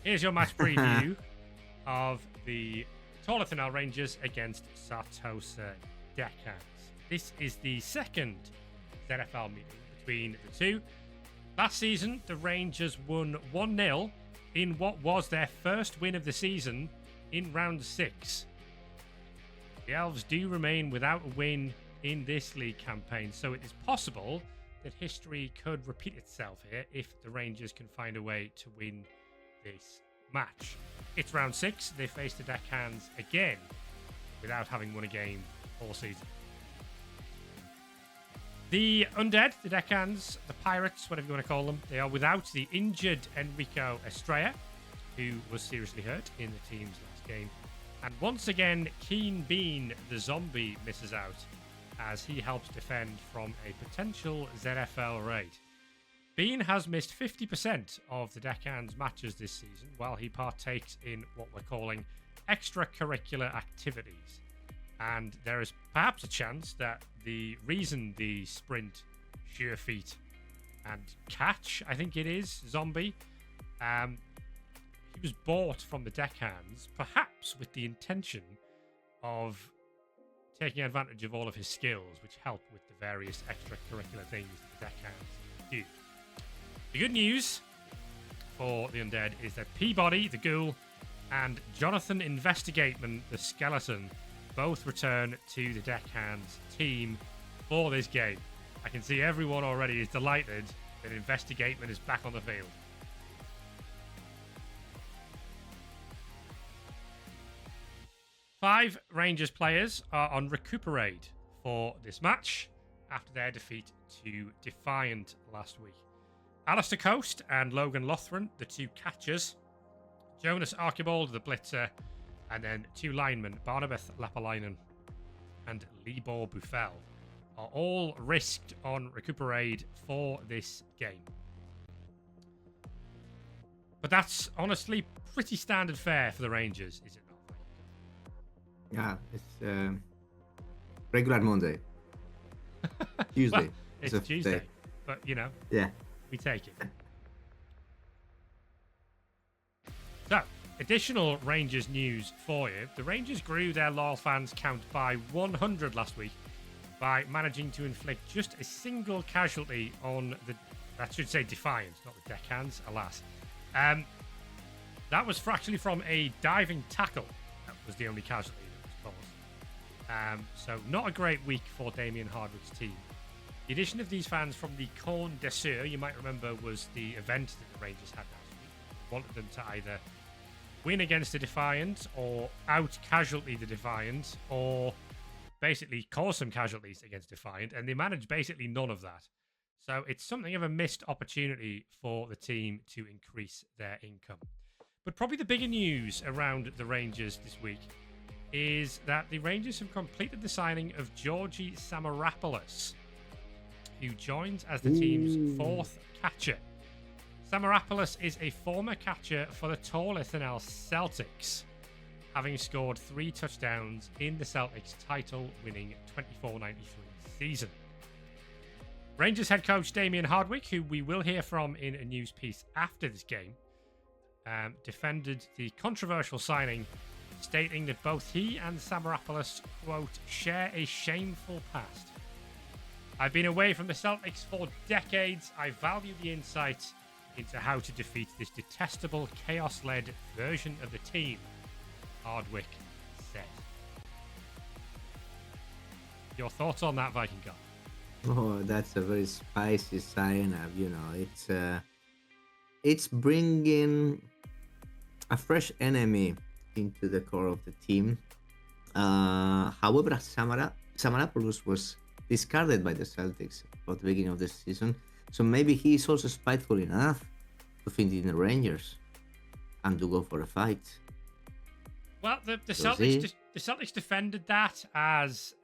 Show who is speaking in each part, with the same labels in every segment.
Speaker 1: Here's your match preview of the Tor Lithanel Rangers against Sartosa Deckhands. This is the second ZFL meeting between the two. Last season, the Rangers won 1-0 in what was their first win of the season in round 6. The Elves do remain without a win in this league campaign, so it is possible that history could repeat itself here if the Rangers can find a way to win this match. It's round 6. They face the Deckhands again without having won a game all season. The Undead, the Deckhands, the Pirates, whatever you want to call them, they are without the injured Enrico Estrella, who was seriously hurt in the team's last game. And once again, Keen Bean, the zombie, misses out as he helps defend from a potential ZFL raid. Bean has missed 50% of the Deckhands matches this season, while he partakes in what we're calling extracurricular activities. And there is perhaps a chance that the reason the sprint, sure feet, and catch, I think it is, zombie, he was bought from the Deckhands, perhaps with the intention of taking advantage of all of his skills, which help with the various extracurricular things the Deckhands do. The good news for the Undead is that Peabody, the ghoul, and Jonathan Investigateman, the skeleton, both return to the Deckhands team for this game. I can see everyone already is delighted that Investigateman is back on the field. Five Rangers players are on recuperate for this match after their defeat to Defiant last week. Alistair Coast and Logan Lothran, the two catchers, Jonas Archibald, the blitzer, and then two linemen, Barnabeth Lapalainen and Libor Buffel, are all risked on recuperate for this game. But that's honestly pretty standard fare for the Rangers, is it not?
Speaker 2: Yeah, it's regular Monday. Tuesday.
Speaker 1: Well, it's Tuesday, but you know,
Speaker 2: yeah,
Speaker 1: we take it. So, additional Rangers news for you. The Rangers grew their loyal fans count by 100 last week by managing to inflict just a single casualty on the, that should say Defiant, not the Deckhands, alas. That was actually from a diving tackle. That was the only casualty that was caused. So not a great week for Damien Hardwick's team. The addition of these fans from the Corn d'Assur, you might remember, was the event that the Rangers had last week. We wanted them to either win against the Defiant or out casualty the Defiant or basically cause some casualties against Defiant, and they managed basically none of that. So it's something of a missed opportunity for the team to increase their income. But probably the bigger news around the Rangers this week is that the Rangers have completed the signing of Georgi Samaropoulos, who joins as the team's fourth catcher. Samaropoulos is a former catcher for the Tor Lithanel Celtics, having scored 3 touchdowns in the Celtics title-winning 24-93 season. Rangers head coach Damien Hardwick, who we will hear from in a news piece after this game, defended the controversial signing, stating that both he and Samaropoulos, quote, share a shameful past. I've been away from the Celtics for decades. I value the insight into how to defeat this detestable, chaos-led version of the team, Hardwick said. Your thoughts on that, Viking God?
Speaker 2: Oh, that's a very spicy sign-up. You know, it's bringing a fresh enemy into the core of the team. However, Samaropoulos was discarded by the Celtics at the beginning of the season, so maybe he's also spiteful enough to fit in the Rangers and to go for a fight.
Speaker 1: Well, the Celtics defended that as,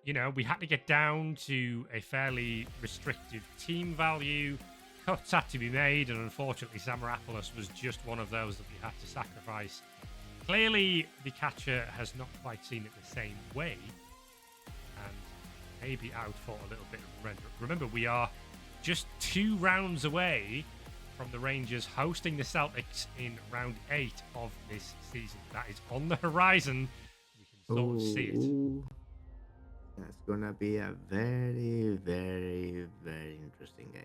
Speaker 1: you know, we had to get down to a fairly restricted team value. Cuts had to be made, and unfortunately, Samaropoulos was just one of those that we had to sacrifice. Clearly, the catcher has not quite seen it the same way, and maybe out for a little bit of render. Remember, we are just 2 rounds away from the Rangers hosting the Celtics in round 8 of this season. That is on the horizon. You can sort of see it.
Speaker 2: Ooh, that's gonna be a very, very, very interesting game.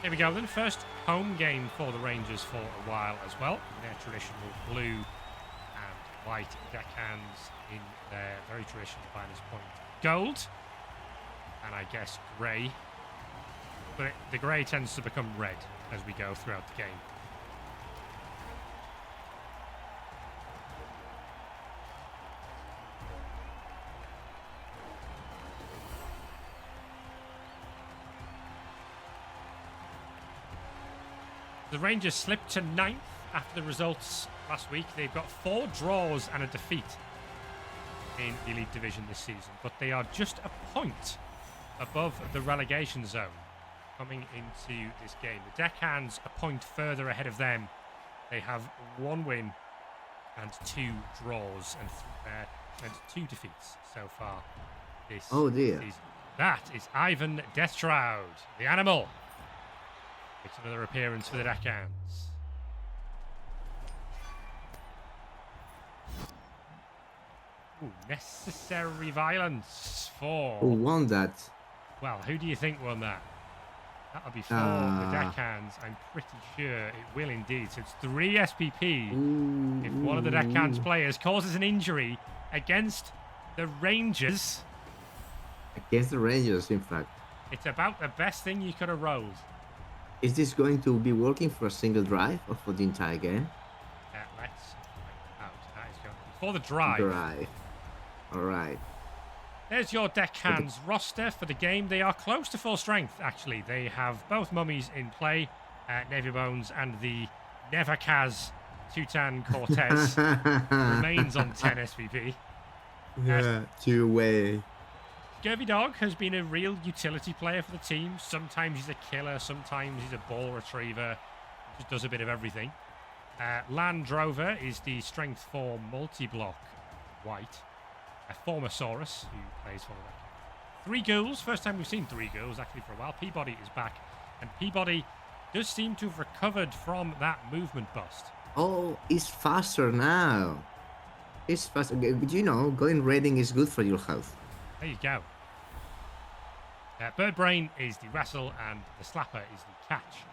Speaker 1: Here we go then. First home game for the Rangers for a while as well. Their traditional blue and white deckhands in their very traditional finest point gold. And I guess grey. But the grey tends to become red as we go throughout the game. The Rangers slipped to 9th after the results last week. They've got 4 draws and a defeat in the Elite Division this season, but they are just a point above the relegation zone coming into this game. The Deckhands a point further ahead of them. They have 1 win and 2 draws and 2 defeats so far this season. That is Ivan Deathshroud, the animal. Makes another appearance for the Deckhands. Ooh, necessary violence for...
Speaker 2: Who won that?
Speaker 1: Well, who do you think won that? That'll be for the Deckhands. I'm pretty sure it will indeed. So it's 3 SPP. If one of the Deckhands players causes an injury against the Rangers...
Speaker 2: Against the Rangers, in fact.
Speaker 1: It's about the best thing you could have rolled.
Speaker 2: Is this going to be working for a single drive or for the entire game?
Speaker 1: Let's find out. That is going to be for the drive.
Speaker 2: Drive. All right.
Speaker 1: There's your Deckhands roster for the game. They are close to full strength, actually. They have both mummies in play, Navy Bones and the Nevakaz Tutan Cortez remains on 10 SVP.
Speaker 2: Yeah, 2-way.
Speaker 1: Scurvy Dog has been a real utility player for the team. Sometimes he's a killer, sometimes he's a ball retriever. Just does a bit of everything. Land Drover is the strength 4 multi-block white. A former Saurus who plays for the 3 ghouls. First time we've seen 3 ghouls actually for a while. Peabody is back. And Peabody does seem to have recovered from that movement bust.
Speaker 2: Oh, he's faster now. He's faster. You know, going raiding is good for your health.
Speaker 1: There you go. Bird Brain is the wrestle and the slapper is the catch.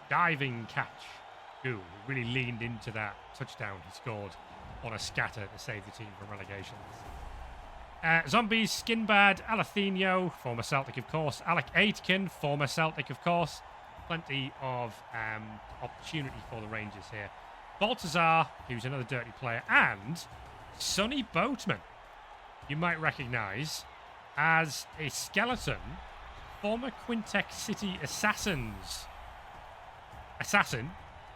Speaker 1: Diving catch. Who really leaned into that touchdown he scored on a scatter to save the team from relegation. Zombies, Skinbad, Alathenio, former Celtic of course. Alec Aitken, former Celtic of course. Plenty of opportunity for the Rangers here. Baltazar, who's another dirty player, and Sonny Boatman, you might recognise as a skeleton, former Quintex City assassin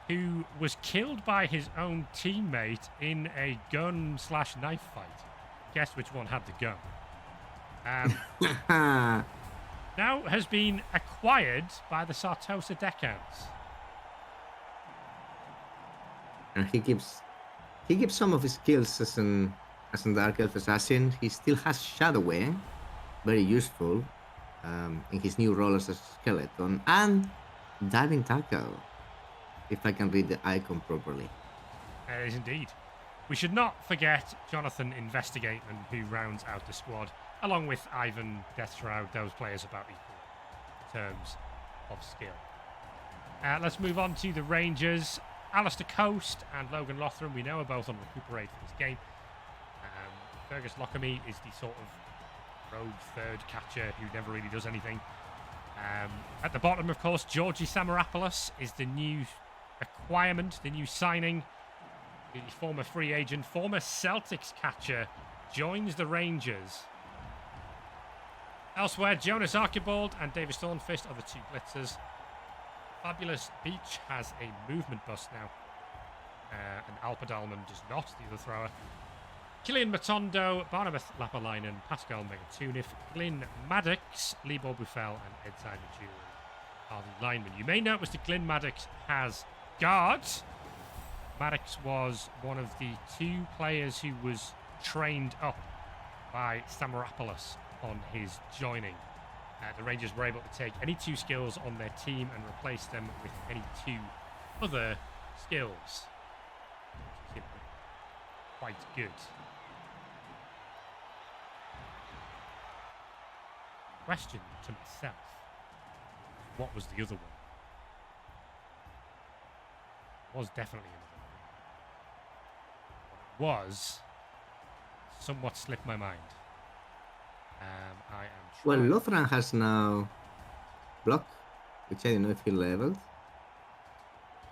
Speaker 1: who was killed by his own teammate in a gun/knife fight. Guess which one had the gun. Now has been acquired by the Sartosa Deckhands.
Speaker 2: And he keeps some of his skills as an Dark Elf assassin. He still has Shadowing, very useful in his new role as a skeleton, and Diving Tackle, if I can read the icon properly.
Speaker 1: It is indeed. We should not forget Jonathan Investigateman, who rounds out the squad, along with Ivan Deathshroud. Those players about equal in terms of skill. Let's move on to the Rangers. Alistair Coast and Logan Lothram, we know, are both on recuperate for this game. Fergus Lockamy is the sort of rogue third catcher who never really does anything. At the bottom, of course, Georgi Samaropoulos is the new acquirement, the new signing. The former free agent, former Celtics catcher, joins the Rangers. Elsewhere, Jonas Archibald and David Thornfist are the 2 blitzers. Fabulous Beach has a movement bust now. And Alpa Dalman does not, the other thrower. Killian Matondo, Barnabas Lapalainen, Pascal Megatunif, Glyn Maddox, Libor Buffel, and Ed Simon are the linemen. You may notice that Glyn Maddox has guards. Maddox was one of the 2 players who was trained up by Samaropoulos on his joining. The Rangers were able to take any 2 skills on their team and replace them with any 2 other skills. Which is, quite good. Question to myself, what was the other one? Was definitely another one. What it was somewhat slipped my mind. I am
Speaker 2: Well,
Speaker 1: trying.
Speaker 2: Lothran has now block, which I don't know if he leveled.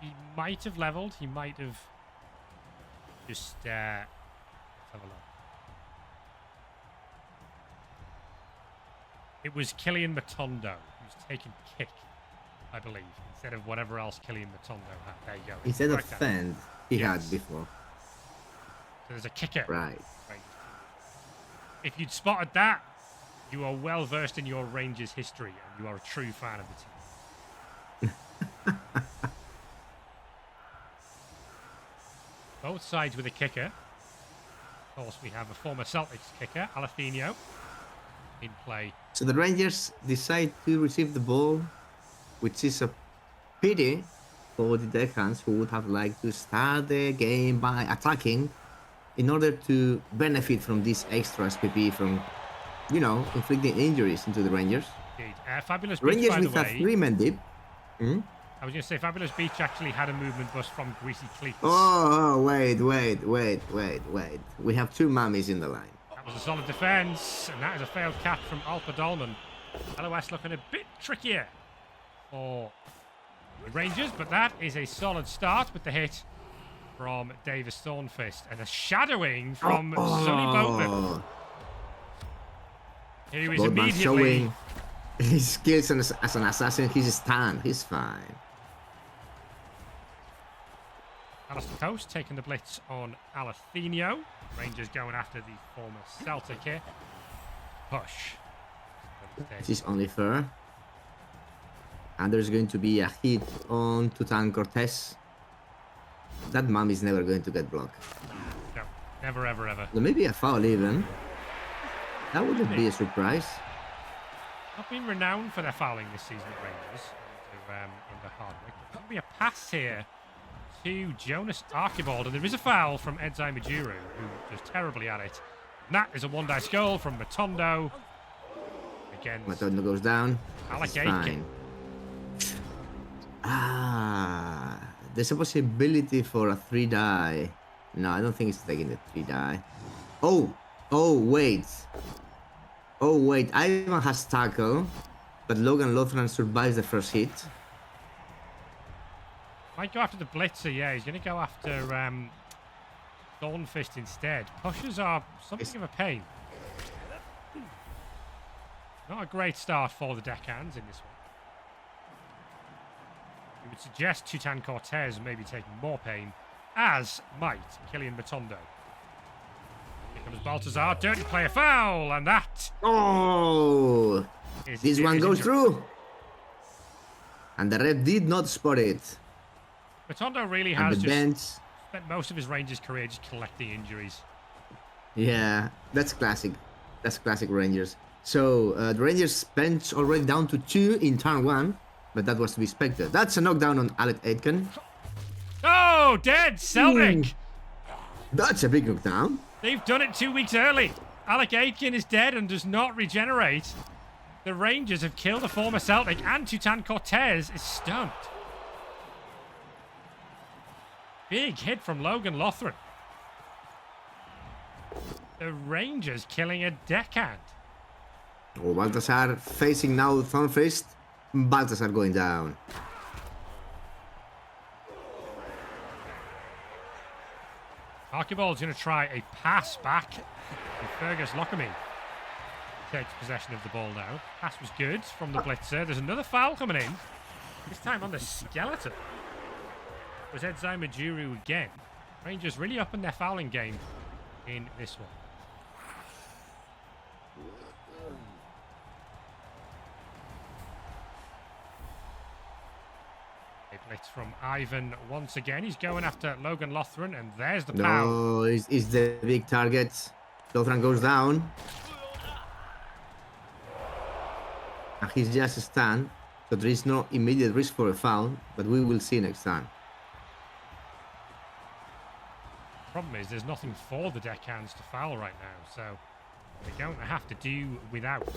Speaker 1: He might have leveled. He might have just let's have a look. It was Killian Matondo who's taken kick, I believe, instead of whatever else Killian Matondo had. There you go.
Speaker 2: Instead of
Speaker 1: Right down.
Speaker 2: fend, he
Speaker 1: Yes.
Speaker 2: had before.
Speaker 1: So there's a kicker.
Speaker 2: Right.
Speaker 1: If you'd spotted that, you are well versed in your Rangers history and you are a true fan of the team. Both sides with a kicker. Of course, we have a former Celtics kicker, Alathenio, in play.
Speaker 2: So the Rangers decide to receive the ball, which is a pity for the Deckhands, who would have liked to start the game by attacking in order to benefit from this extra SPP from, inflicting injuries into the Rangers.
Speaker 1: Indeed. Fabulous Beach,
Speaker 2: Rangers
Speaker 1: by the
Speaker 2: with a
Speaker 1: way.
Speaker 2: 3-man deep.
Speaker 1: I was going to say, Fabulous Beach actually had a movement bust from Greasy Cleats.
Speaker 2: Oh, wait. We have 2 mummies in the line.
Speaker 1: That was a solid defence, and that is a failed cap from Alpha Dolman. LOS looking a bit trickier for the Rangers, but that is a solid start with the hit from Davis Thornfist and a shadowing from Sonny Boatman, who is
Speaker 2: Boatman
Speaker 1: immediately
Speaker 2: showing his skills as an assassin. He's stunned. He's fine.
Speaker 1: Alistair Coast taking the blitz on Alathenio. Rangers going after the former Celtic here. Push.
Speaker 2: This is only fair. And there's going to be a hit on Tutan Cortez. That mum is never going to get blocked.
Speaker 1: No, never, ever, ever.
Speaker 2: So maybe a foul even. That wouldn't be a surprise.
Speaker 1: Not been renowned for their fouling this season at Rangers under Hardwick. There'll be a pass here to Jonas Archibald, and there is a foul from Edzai Majuru, who was terribly at it. And that is a 1-dice goal from Matondo. Again,
Speaker 2: Matondo goes down.
Speaker 1: Alec
Speaker 2: It's fine. There's a possibility for a 3-die. No, I don't think it's taking the 3-die. Oh, wait. Ivan has tackle, but Logan Lothran survives the first hit.
Speaker 1: Might go after the blitzer, yeah. He's going to go after Thornfist instead. Pushes are something of a pain. Not a great start for the Deckhands in this one. We would suggest Tutan Cortez maybe taking more pain, as might Killian Matondo. Here comes Baltazar, dirty player foul, and that
Speaker 2: Oh!
Speaker 1: is
Speaker 2: This one goes
Speaker 1: injured.
Speaker 2: through. And the ref did not spot it.
Speaker 1: Matondo really
Speaker 2: And
Speaker 1: has
Speaker 2: the
Speaker 1: just
Speaker 2: bench.
Speaker 1: spent most of his Rangers career just collecting injuries.
Speaker 2: Yeah, that's classic. That's classic Rangers. So the Rangers bench already down to 2 in turn 1, but that was to be expected. That's a knockdown on Alec Aitken.
Speaker 1: Oh, dead Celtic!
Speaker 2: Ooh. That's a big knockdown.
Speaker 1: They've done it 2 weeks early. Alec Aitken is dead and does not regenerate. The Rangers have killed a former Celtic, and Tutan Cortez is stunned. Big hit from Logan Lothran. The Rangers killing a deckhand.
Speaker 2: Oh, Baltasar facing now Thornfist. Baltasar going down.
Speaker 1: Archibald's going to try a pass back. And Fergus Lockerman takes possession of the ball now. Pass was good from the blitzer. There's another foul coming in. This time on the skeleton. It was Edzai Majuru again. Rangers really upping their fouling game in this one. Blitz from Ivan once again. He's going after Logan Lothran, and there's the pound.
Speaker 2: No, it's the big target. Lothran goes down. And he's just stunned, so there is no immediate risk for a foul, but we will see next time.
Speaker 1: Problem is, there's nothing for the deckhands to foul right now, so they're going to have to do without.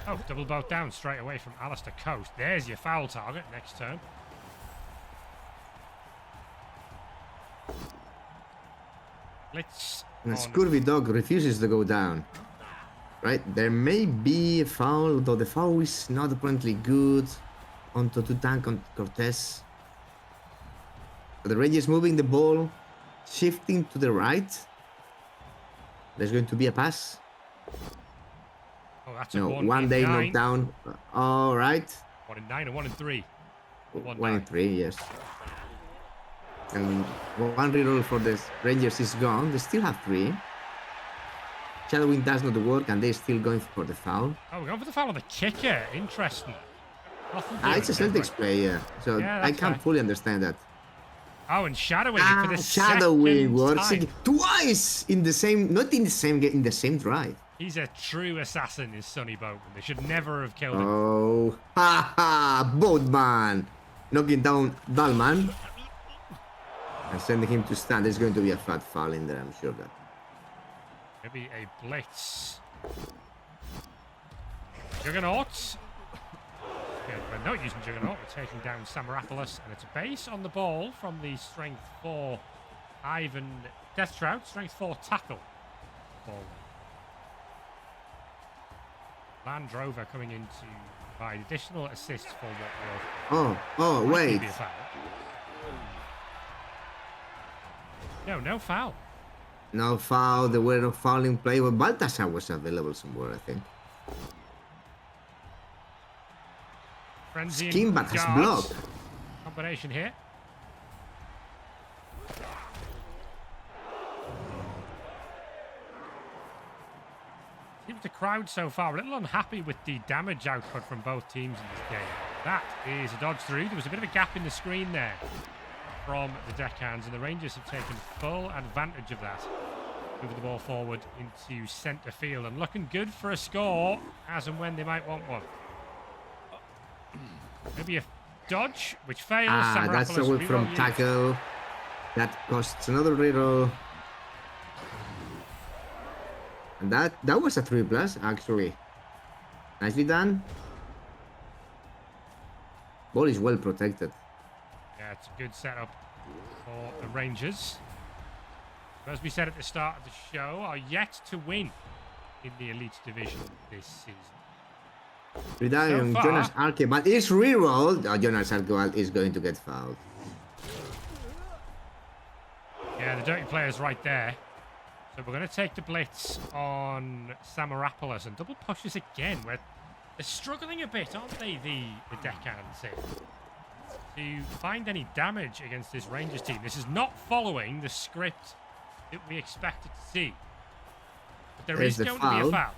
Speaker 1: Oh, double both down straight away from Alistair Coast. There's your foul target next turn. Blitz.
Speaker 2: And a scurvy dog refuses to go down. Right, there may be a foul, though the foul is not apparently good onto Tutank on Cortez. So the Rangers moving the ball, shifting to the right. There's going to be a pass.
Speaker 1: Oh, that's a
Speaker 2: No,
Speaker 1: 1
Speaker 2: day
Speaker 1: in 9.
Speaker 2: knockdown. All right.
Speaker 1: 1 in 9 and 1 in 3.
Speaker 2: 1 in 3, yes. And one reroll for the Rangers is gone. They still have 3. Shadowing does not work, and they're still going for the foul.
Speaker 1: Oh, we're going for the foul on the kicker. Interesting.
Speaker 2: It's a Celtics player, so
Speaker 1: yeah,
Speaker 2: I can't fully understand that.
Speaker 1: Oh, and shadowing it for the
Speaker 2: shadowing works
Speaker 1: time.
Speaker 2: twice in the same, not in the same game, in the same drive.
Speaker 1: He's a true assassin, is Sonny Boatman. They should never have killed him.
Speaker 2: Oh, ha ha, Boatman knocking down Dalman and sending him to stand. There's going to be a fat foul in there, I'm sure of that.
Speaker 1: Maybe a blitz. Juggernaut. Yeah, we're not using Juggernaut. We're taking down Samaropoulos, and it's a base on the ball from the strength 4 Ivan Deathtrout. Strength 4 tackle. Ball. Land Rover coming in to provide additional assists for what will.
Speaker 2: Oh, wait.
Speaker 1: Be a foul. No foul.
Speaker 2: No foul. There were no fouling play. Well, Baltasar was available somewhere, I think.
Speaker 1: Frenzy
Speaker 2: Skimbat has blocked.
Speaker 1: Combination here. Seems the crowd so far a little unhappy with the damage output from both teams in this game. That is a dodge through. There was a bit of a gap in the screen there from the deckhands, and the Rangers have taken full advantage of that. Moving the ball forward into centre field and looking good for a score as and when they might want one. Maybe a dodge, which fails.
Speaker 2: That's away from tackle. That costs another reroll. And that was a 3+, actually. Nicely done. Ball is well protected.
Speaker 1: Yeah, it's a good setup for the Rangers. As we said at the start of the show, are yet to win in the Elite Division this season.
Speaker 2: Relying on Jonas Archibald is rerolled. Jonas Archibald is going to get fouled.
Speaker 1: Yeah, the dirty player's right there. So we're going to take the blitz on Samaropoulos and double pushes again. They're struggling a bit, aren't they, the deckhands here, to find any damage against this Rangers team. This is not following the script that we expected to see. But there is going to be a foul.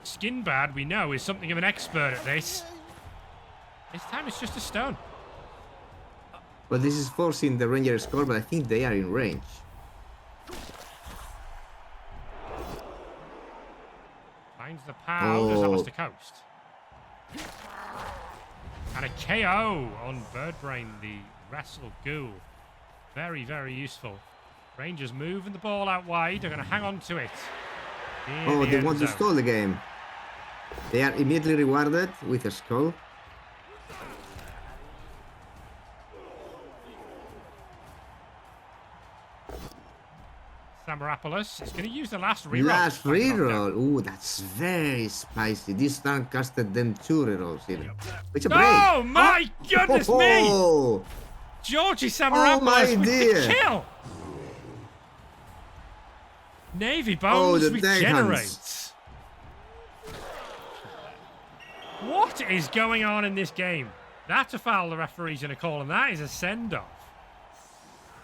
Speaker 1: Skinbad, we know, is something of an expert at this. This time it's just a stone.
Speaker 2: Well, this is forcing the Rangers score, but I think they are in range.
Speaker 1: Finds the pound as Alistair Coast. And a KO on Birdbrain, the wrestle ghoul. Very, very useful. Rangers moving the ball out wide. They're going to hang on to it.
Speaker 2: They want to stall the game. They are immediately rewarded with a skull.
Speaker 1: Samaropoulos is going to use the last reroll.
Speaker 2: Last reroll. Ooh, that's very spicy. This turn costed them 2 rerolls here. It's a break.
Speaker 1: Oh my goodness me! Georgie Samaropoulos with the kill. Navy Bones regenerates. What is going on in this game? That's a foul the referee's going to call, and that is a send-off.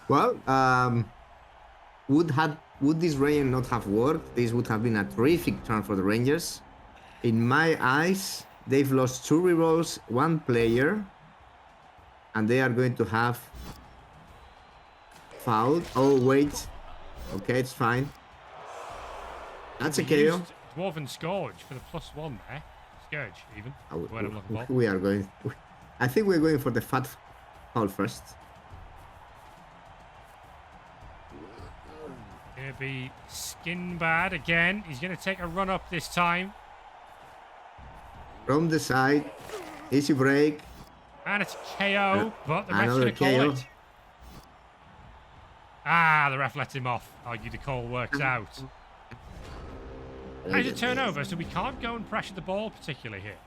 Speaker 2: Well, would this rain not have worked? This would have been a terrific turn for the Rangers. In my eyes, They've lost 2 rerolls, 1 player, and they are going to have fouled. Oh wait, okay, it's fine. That's a
Speaker 1: They
Speaker 2: KO.
Speaker 1: used Dwarven Scourge for the +1 there. Scourge, even. What I'm looking for.
Speaker 2: We are going. I think we're going for the fat foul first.
Speaker 1: Gonna be Skin Bad again. He's gonna take a run up this time.
Speaker 2: From the side, easy break.
Speaker 1: And it's KO, but the ref's
Speaker 2: Another
Speaker 1: gonna call
Speaker 2: KO.
Speaker 1: it. Ah, the ref lets him off. Argue the call works out. It's a turnover, so we can't go and pressure the ball particularly here.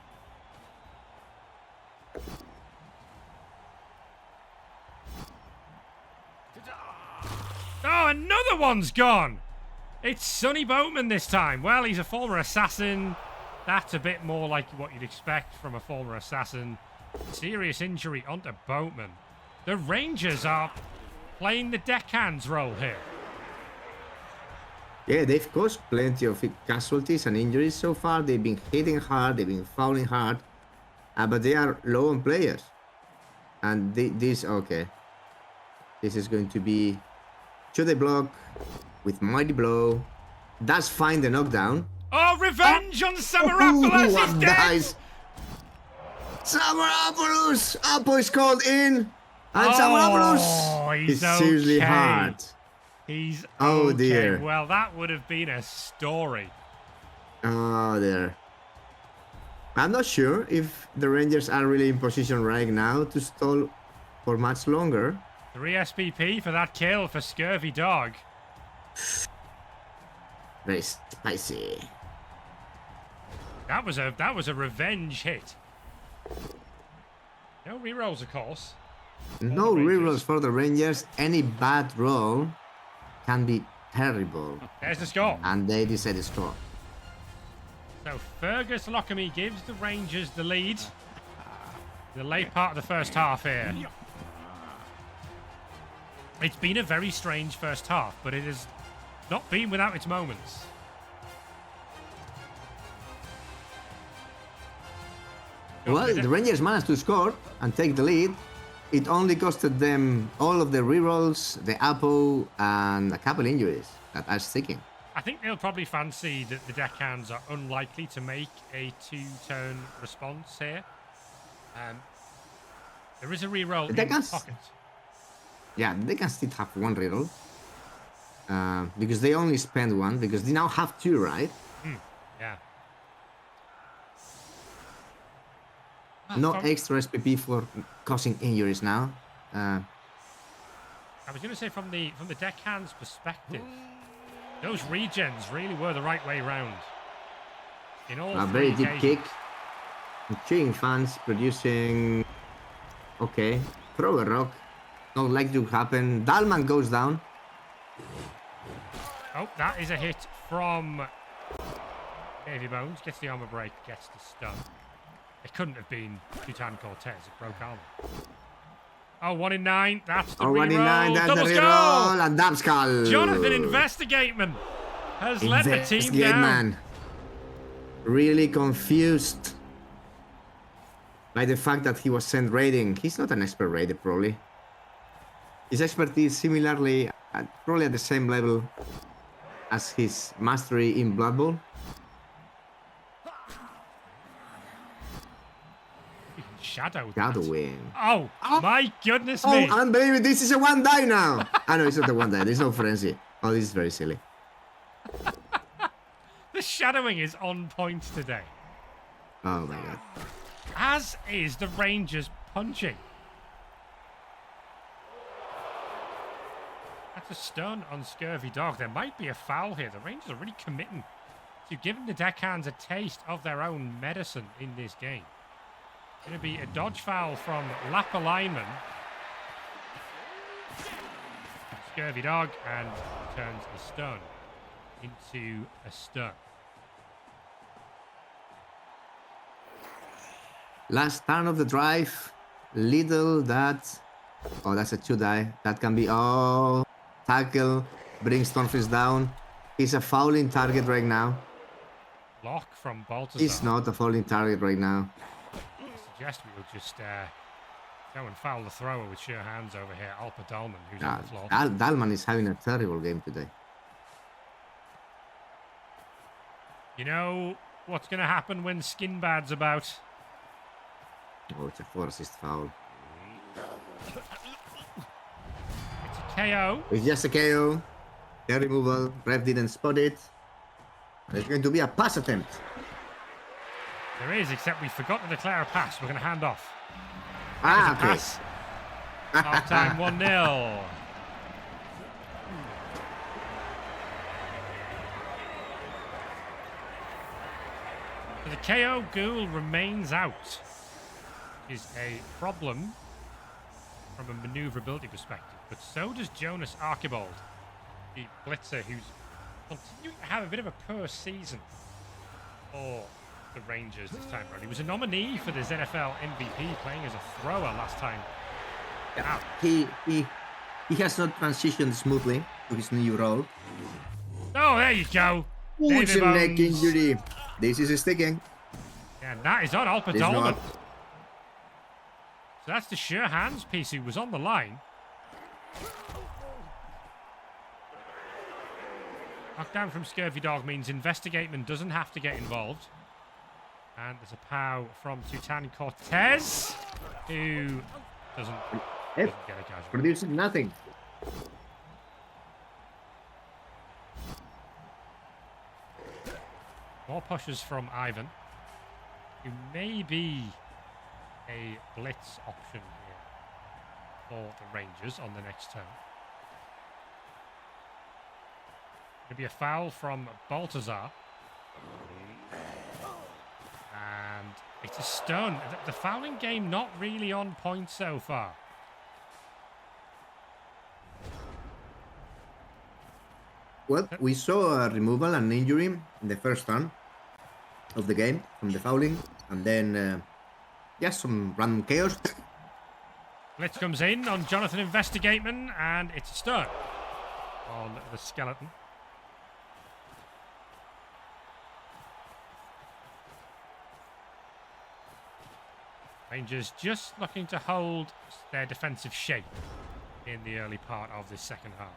Speaker 1: Oh, another one's gone. It's Sonny Boatman this time. Well, he's a former assassin. That's a bit more like what you'd expect from a former assassin. Serious injury onto Boatman. The Rangers are playing the deckhands role here.
Speaker 2: Yeah, they've caused plenty of casualties and injuries so far. They've been hitting hard, they've been fouling hard, but they are low on players. And this is going to be should they block with mighty blow. That's fine, the knockdown.
Speaker 1: Oh, revenge on Samaropoulos! He's dead!
Speaker 2: Nice. Samaropoulos! Apo is called in, and Samaropoulos
Speaker 1: he's
Speaker 2: is seriously
Speaker 1: okay.
Speaker 2: hard.
Speaker 1: He's
Speaker 2: Oh,
Speaker 1: okay.
Speaker 2: dear.
Speaker 1: Well, that would have been a story.
Speaker 2: Oh dear. I'm not sure if the Rangers are really in position right now to stall for much longer.
Speaker 1: 3 SPP for that kill for Scurvy Dog.
Speaker 2: Very spicy.
Speaker 1: That was a revenge hit. No rerolls, of course.
Speaker 2: No
Speaker 1: the Rangers.
Speaker 2: rerolls for the Rangers. Any bad roll can be terrible.
Speaker 1: There's the score.
Speaker 2: And they decided to score.
Speaker 1: So Fergus Lockamy gives the Rangers the lead. The late part of the first half here. It's been a very strange first half, but it has not been without its moments.
Speaker 2: Well, the Rangers managed to score and take the lead. It only costed them all of the rerolls, the Apo, and a couple injuries that are sticking.
Speaker 1: I think they'll probably fancy that the deckhands are unlikely to make a 2-turn response here. There is a reroll in the pocket.
Speaker 2: Yeah, they can still have 1 reroll. Because they only spend 1, because they now have 2, right?
Speaker 1: Yeah.
Speaker 2: No extra SPP for causing injuries now.
Speaker 1: I was going to say from the deckhands' perspective, those regens really were the right way round. In all
Speaker 2: A
Speaker 1: 3
Speaker 2: very deep
Speaker 1: occasions.
Speaker 2: kick. Cheering fans producing. Okay, throw a rock. Not like to happen. Dalman goes down.
Speaker 1: Oh, that is a hit from Davy Bones. Gets the armor break, gets the stun. It couldn't have been Tutan Cortez. It broke armor. Oh, 1 in 9. That's the
Speaker 2: 1 in 9. That's
Speaker 1: Double
Speaker 2: the
Speaker 1: skull.
Speaker 2: reroll. And double skull.
Speaker 1: Jonathan Investigateman has let the team down.
Speaker 2: Man. Really confused by the fact that he was sent raiding. He's not an expert raider, probably. His expertise similarly, probably at the same level as his mastery in Blood Bowl. Shadowing.
Speaker 1: Oh, my goodness me.
Speaker 2: Oh, unbelievable. This is a 1 die now. I know it's not a 1 die. There's no frenzy. Oh, this is very silly.
Speaker 1: The shadowing is on point today.
Speaker 2: Oh, my God.
Speaker 1: As is the Rangers punching. That's a stun on Scurvy Dog. There might be a foul here. The Rangers are really committing to giving the deckhands a taste of their own medicine in this game. Going to be a dodge foul from lap alignment. Scurvy Dog, and turns a stun into a stun.
Speaker 2: Last turn of the drive. Little that. Oh, that's a 2 die. That can be. Oh, tackle. Bring Stormfist down. He's a fouling target right now.
Speaker 1: block from Baltazar.
Speaker 2: It's not a falling target right now.
Speaker 1: I suggest we will just go and foul the thrower with sure hands over here. Alpa Dalman, who's on the floor.
Speaker 2: Dalman is having a terrible game today.
Speaker 1: You know what's going to happen when Skinbad's about?
Speaker 2: Oh, it's a 4-assist foul.
Speaker 1: It's a KO.
Speaker 2: It's just a KO. Hair removal. Ref didn't spot it. And it's going to be a pass attempt.
Speaker 1: There is, except we forgot to declare a pass. We're going to hand off.
Speaker 2: Ah, okay.
Speaker 1: Pass. Half time 1-0. So the KO Ghoul remains out, which is a problem from a maneuverability perspective. But so does Jonas Archibald, the blitzer, who's continuing to have a bit of a poor season for the Rangers this time around. He was a nominee for the ZFL MVP, playing as a thrower last time.
Speaker 2: Yeah, he has not transitioned smoothly to his new role.
Speaker 1: Oh, there you go.
Speaker 2: It's a neck injury. This is sticking.
Speaker 1: Yeah, that is on Alpa Dalman. So that's the sure hands piece who was on the line. Knockdown from Scurvy Dog means Investigateman doesn't have to get involved. And there's a POW from Tutan Cortez, who doesn't get a casualty.
Speaker 2: Producing nothing.
Speaker 1: More pushes from Ivan, who may be a blitz option here for the Rangers on the next turn. Going to be a foul from Baltazar. And it's a stun. The fouling game not really on point so far.
Speaker 2: Well, we saw a removal and injury in the first turn of the game from the fouling, and then just some random chaos.
Speaker 1: Blitz comes in on Jonathan Investigateman, and it's a stun on the skeleton. Rangers just looking to hold their defensive shape in the early part of this second half.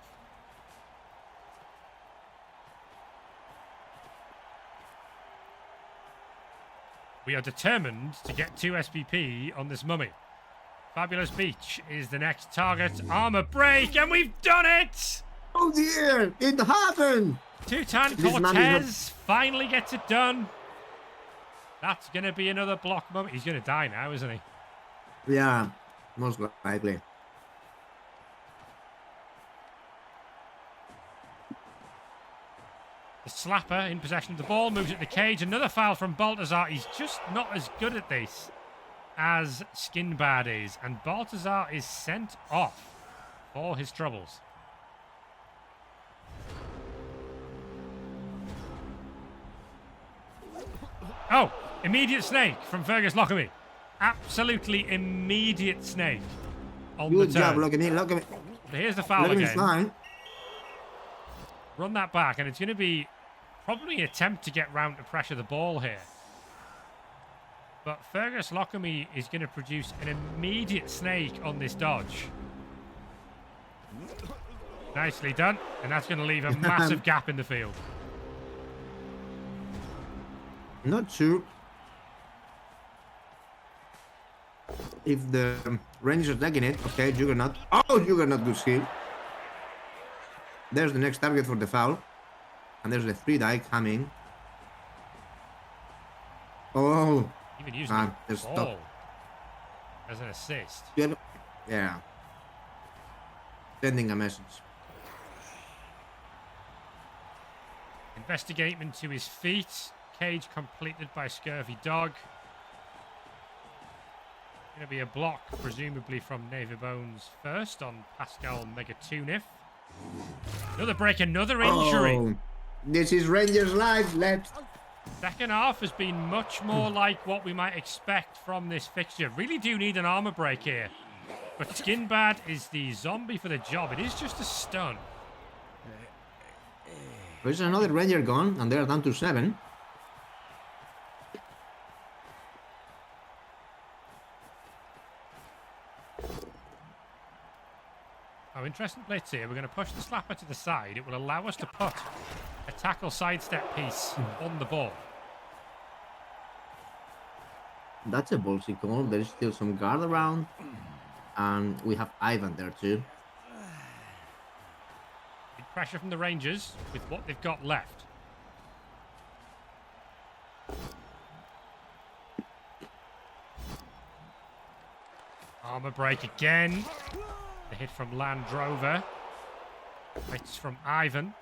Speaker 1: We are determined to get 2 SPP on this mummy. Fabulous Beach is the next target. Armor break, and we've done it!
Speaker 2: Oh dear, it happened!
Speaker 1: Tutan Cortez finally gets it done. That's going to be another block mummy. He's going to die now, isn't he?
Speaker 2: Yeah, most likely.
Speaker 1: The slapper in possession of the ball moves it to the cage. Another foul from Baltazar. He's just not as good at this as Skinbad is. And Baltazar is sent off for his troubles. Oh, immediate snake from Fergus Lockamy. Absolutely immediate snake on
Speaker 2: Good
Speaker 1: the turn.
Speaker 2: job, look at me.
Speaker 1: But here's the foul again.
Speaker 2: Fine.
Speaker 1: Run that back, and it's going to be probably an attempt to get round to pressure the ball here. But Fergus Lockamy is going to produce an immediate snake on this dodge. Nicely done, and that's going to leave a massive gap in the field.
Speaker 2: Not sure if the Rangers are taking it. Okay, Juggernaut. Oh, Juggernaut, good skill. There's the next target for the foul. And there's the 3-die coming. Oh.
Speaker 1: Even using the ball as an assist.
Speaker 2: Yeah. Sending a message.
Speaker 1: Investigateman to his feet. Cage completed by Scurvy Dog. Going to be a block, presumably from Navy Bones first on Pascal Megatunif. Another break, another injury.
Speaker 2: Oh, this is Rangers live left.
Speaker 1: Second half has been much more like what we might expect from this fixture. Really do need an armor break here. But Skinbad is the zombie for the job. It is just a stun.
Speaker 2: There's another Ranger gone, and they're down to 7.
Speaker 1: So interesting blitz here. We're going to push the slapper to the side. It will allow us to put a tackle sidestep piece on the ball.
Speaker 2: That's a ballsy call. There's still some guard around. And we have Ivan there too.
Speaker 1: Big pressure from the Rangers with what they've got left. Armour break again. The hit from Landrover. Hits from Ivan.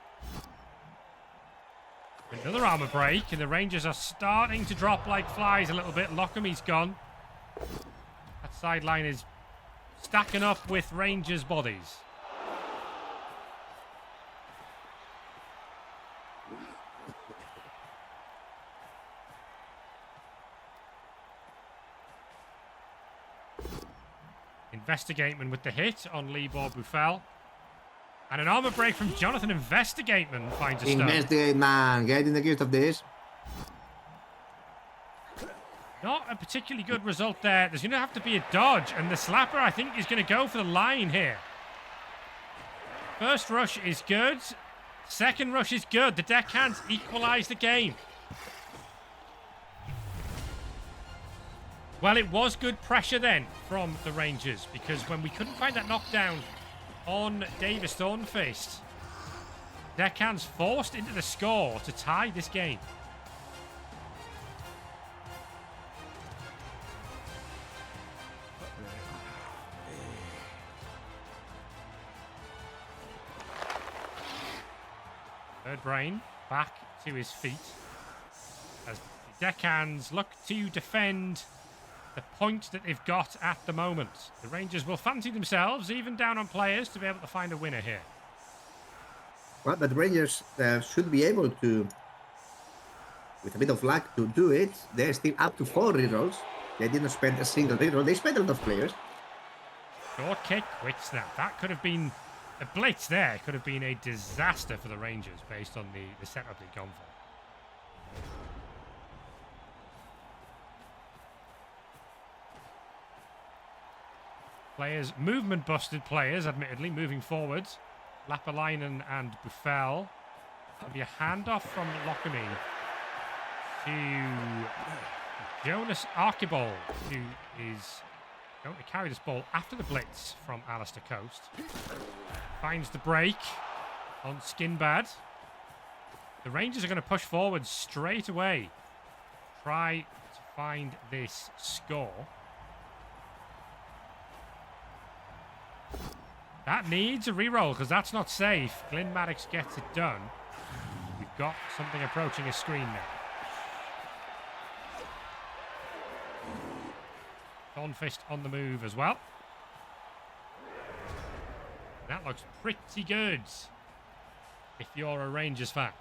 Speaker 1: Another armour break, and the Rangers are starting to drop like flies a little bit. Lockhamy's gone. That sideline is stacking up with Rangers bodies. Investigateman with the hit on Libor Buffel. And an armour break from Jonathan Investigateman finds a stone.
Speaker 2: Investigate, man. Get in the gift of this.
Speaker 1: Not a particularly good result there. There's going to have to be a dodge, and the slapper, I think, is going to go for the line here. First rush is good. Second rush is good. The Deckhands equalise the game. Well, it was good pressure then from the Rangers, because when we couldn't find that knockdown on Davis Thornfist, Deckhands forced into the score to tie this game. Third Brain back to his feet as the Deckhands look to defend the point that they've got at the moment. The Rangers will fancy themselves, even down on players, to be able to find a winner here.
Speaker 2: Well, but the Rangers should be able to, with a bit of luck, to do it. They're still up to 4 rerolls. They didn't spend a single reroll. They spent a lot of players.
Speaker 1: Short kick, quick snap. That could have been a blitz there. Could have been a disaster for the Rangers based on the setup they'd gone for. Players, movement busted players, admittedly, moving forwards. Lapalainen and Buffel. There'll be a handoff from Lockamy to Jonas Archibald, who is going to carry this ball after the blitz from Alistair Coast. Finds the break on Skinbad. The Rangers are going to push forward straight away. Try to find this score. That needs a reroll because that's not safe. Glyn Maddox gets it done. We've got something approaching a screen now. Thornfist on the move as well. That looks pretty good if you're a Rangers fan.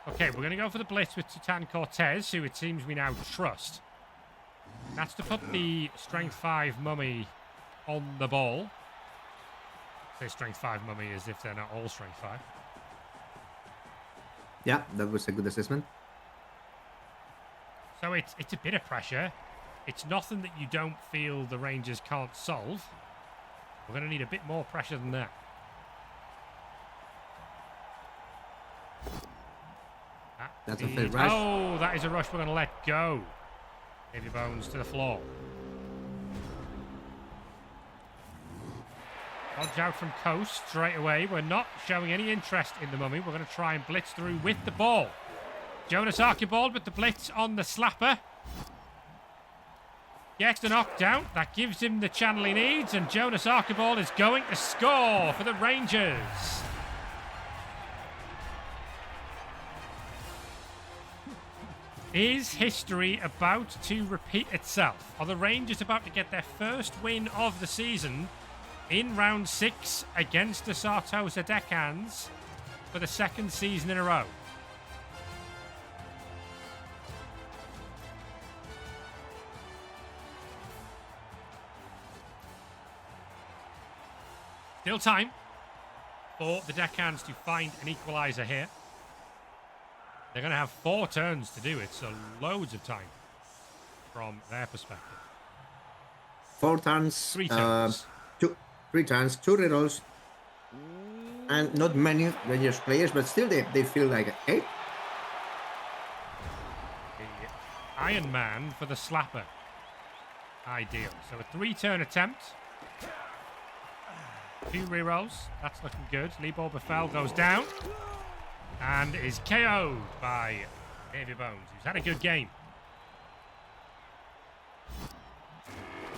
Speaker 1: Okay, we're going to go for the blitz with Titan Cortez, who it seems we now trust. That's to put the Strength 5 mummy on the ball. Say Strength 5 mummy as if they're not all Strength 5.
Speaker 2: Yeah, that was a good assessment.
Speaker 1: So it's a bit of pressure. It's nothing that you don't feel the Rangers can't solve. We're going to need a bit more pressure than that.
Speaker 2: That's a fair rush.
Speaker 1: Oh, that is a rush we're going to let go. Heavy Bones to the floor. Dodge out from Coast straight away. We're not showing any interest in the mummy. We're going to try and blitz through with the ball. Jonas Archibald with the blitz on the slapper. Gets the knockdown. That gives him the channel he needs. And Jonas Archibald is going to score for the Rangers. Is history about to repeat itself? Are the Rangers about to get their first win of the season in round 6 against the Sartosa Deckhands for the second season in a row? Still time. for the Deckhands to find an equaliser here. They're going to have 4 turns to do it, so loads of time from their perspective.
Speaker 2: 4 turns.
Speaker 1: 3 turns.
Speaker 2: 3 turns, 2 rerolls. And not many Rangers players, but still they feel like, hey.
Speaker 1: The Iron Man for the slapper. Ideal. So a 3-turn attempt. 2 rerolls. That's looking good. Libor Buffel goes down and is KO'd by Davy Bones, who's had a good game.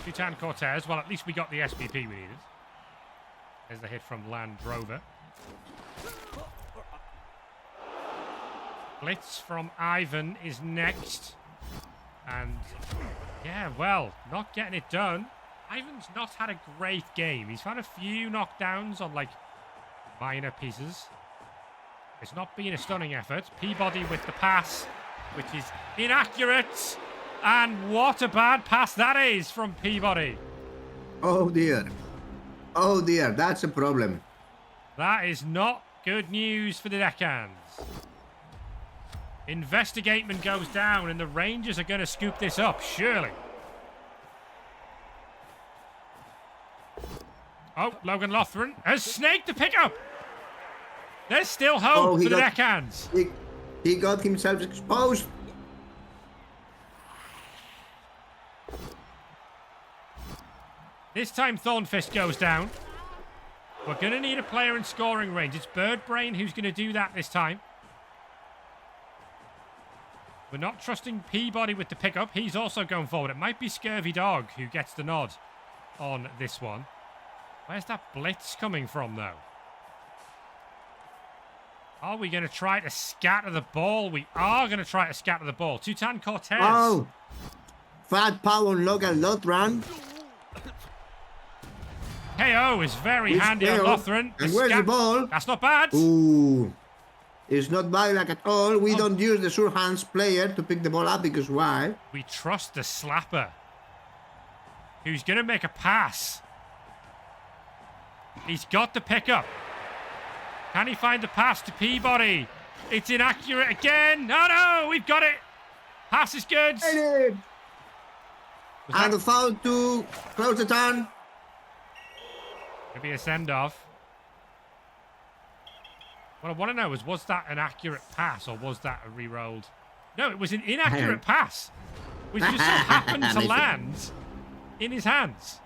Speaker 1: Tutan Cortez. Well, at least we got the SPP we needed. There's the hit from Land Rover. Blitz from Ivan is next. And, yeah, well, not getting it done. Ivan's not had a great game. He's had a few knockdowns on, like, minor pieces. It's not been a stunning effort. Peabody with the pass, which is inaccurate. And what a bad pass that is from Peabody.
Speaker 2: Oh, dear. Oh, dear. That's a problem.
Speaker 1: That is not good news for the Deckhands. Investigateman goes down, and the Rangers are going to scoop this up, surely. Oh, Logan Lothran has snaked the pickup. There's still hope for the Deckhands.
Speaker 2: He got himself exposed.
Speaker 1: This time Thornfist goes down. We're going to need a player in scoring range. It's Birdbrain who's going to do that this time. We're not trusting Peabody with the pickup. He's also going forward. It might be Scurvy Dog who gets the nod on this one. Where's that blitz coming from, though? Are we going to try to scatter the ball? We are going to try to scatter the ball. Tutan Cortez.
Speaker 2: Oh! Fat power on Logan Lothran.
Speaker 1: KO is very handy on Lothran.
Speaker 2: And where's the ball?
Speaker 1: That's not bad.
Speaker 2: Ooh. It's not bad like at all. We don't use the sure hands player to pick the ball up because why?
Speaker 1: We trust the slapper, who's going to make a pass. He's got the pickup. Can he find the pass to Peabody? It's inaccurate again. No, we've got it. Pass is good.
Speaker 2: And a foul to close the turn.
Speaker 1: Could be a send-off. What I want to know is, was that an accurate pass or was that a re-rolled? No, it was an inaccurate pass, which just so happened to land in his hands.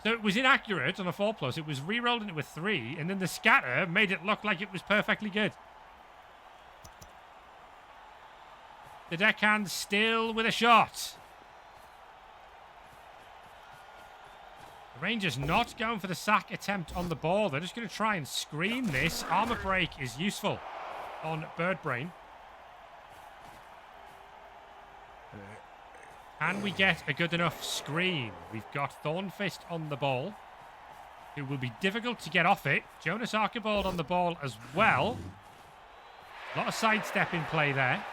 Speaker 1: So it was inaccurate on a 4+. It was re-rolled into a 3, and then the scatter made it look like it was perfectly good. The Deckhands still with a shot. The Rangers not going for the sack attempt on the ball. They're just going to try and screen this. Armor break is useful on Birdbrain. Can we get a good enough screen? We've got Thornfist on the ball, who will be difficult to get off it. Jonas Archibald on the ball as well. A lot of sidestep in play there.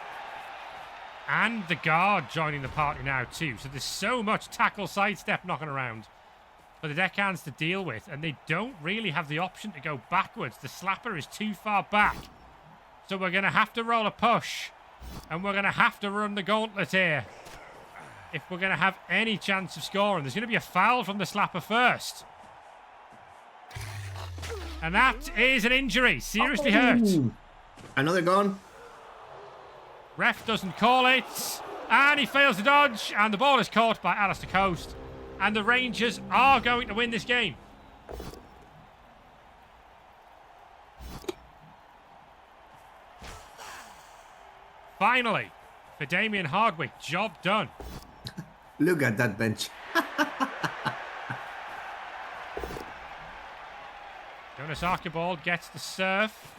Speaker 1: And the guard joining the party now too. So there's so much tackle sidestep knocking around for the Deckhands to deal with, and they don't really have the option to go backwards. The slapper is too far back. So we're going to have to roll a push, and we're going to have to run the gauntlet here if we're going to have any chance of scoring. There's going to be a foul from the slapper first. And that is an injury. Seriously hurt.
Speaker 2: Another gone.
Speaker 1: Ref doesn't call it. And he fails to dodge. And the ball is caught by Alistair Coast. And the Rangers are going to win this game. Finally, for Damien Hardwick, job done.
Speaker 2: Look at that bench.
Speaker 1: Jonas Archibald gets the surf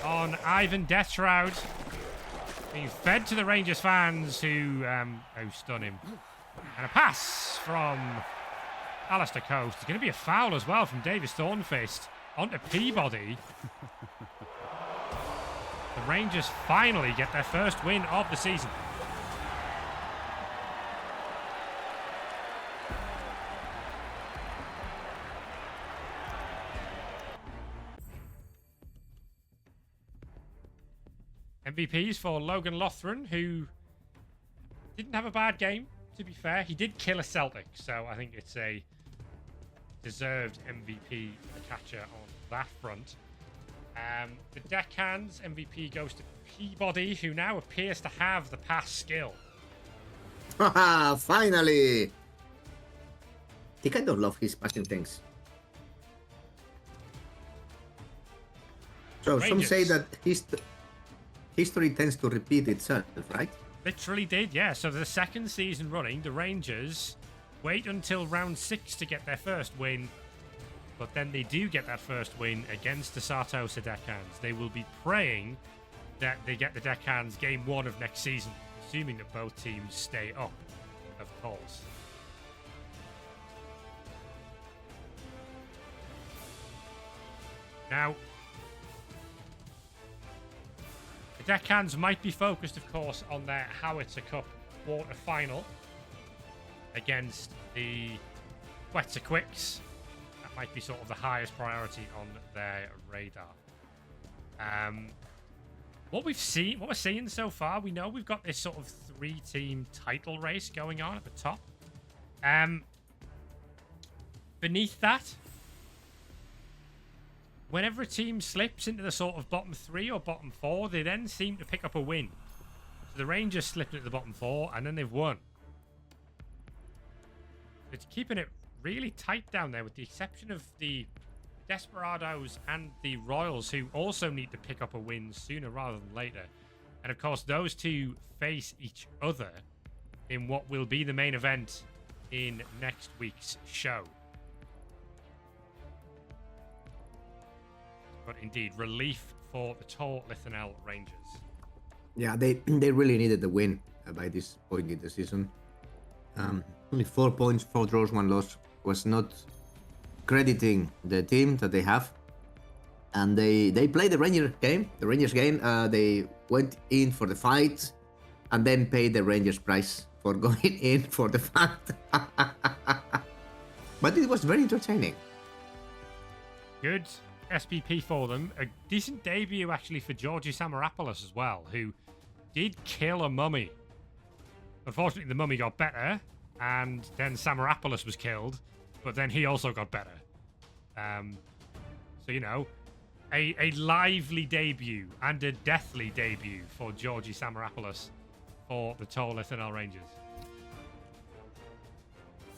Speaker 1: on Ivan Deathshroud, being fed to the Rangers fans who stun him. And a pass from Alistair Coast. It's going to be a foul as well from Davis Thornfist onto Peabody. The Rangers finally get their first win of the season. MVPs for Logan Lothran, who didn't have a bad game, to be fair. He did kill a Celtic, so I think it's a deserved MVP for the catcher on that front. The Deckhands MVP goes to Peabody, who now appears to have the pass skill.
Speaker 2: Haha, finally! He kind of love his passing things. So some
Speaker 1: Rangers.
Speaker 2: say that history tends to repeat itself, right?
Speaker 1: Literally did, yeah. So the second season running, the Rangers wait until round 6 to get their first win, but then they do get that first win against the Sartosa Deckhands. They will be praying that they get the Deckhands game 1 of next season, assuming that both teams stay up, of course. Now, the Deckhands might be focused, of course, on their Howitzer Cup quarter-final against the Quetzalcoatlus. That might be sort of the highest priority on their radar. What we're seeing so far, we know we've got this sort of 3-team title race going on at the top. Beneath that, whenever a team slips into the sort of bottom 3 or bottom 4, they then seem to pick up a win. So the Rangers slipped into the bottom 4, and then they've won. It's keeping it really tight down there, with the exception of the Desperados and the Royals, who also need to pick up a win sooner rather than later. And of course, those two face each other in what will be the main event in next week's show. But indeed, relief for the Tor Lithanel Rangers.
Speaker 2: Yeah, they really needed the win by this point in the season. Only 4 points, 4 draws, 1 loss was not crediting the team that they have. And they played the Rangers game. They went in for the fight and then paid the Rangers price for going in for the fight. But it was very entertaining.
Speaker 1: Good SPP for them. A decent debut, actually, for Georgi Samaropoulos as well, who did kill a mummy. Unfortunately, the mummy got better, and then Samaropoulos was killed, but then he also got better. So, you know, a lively debut and a deathly debut for Georgi Samaropoulos for the Tor Lithanel Rangers.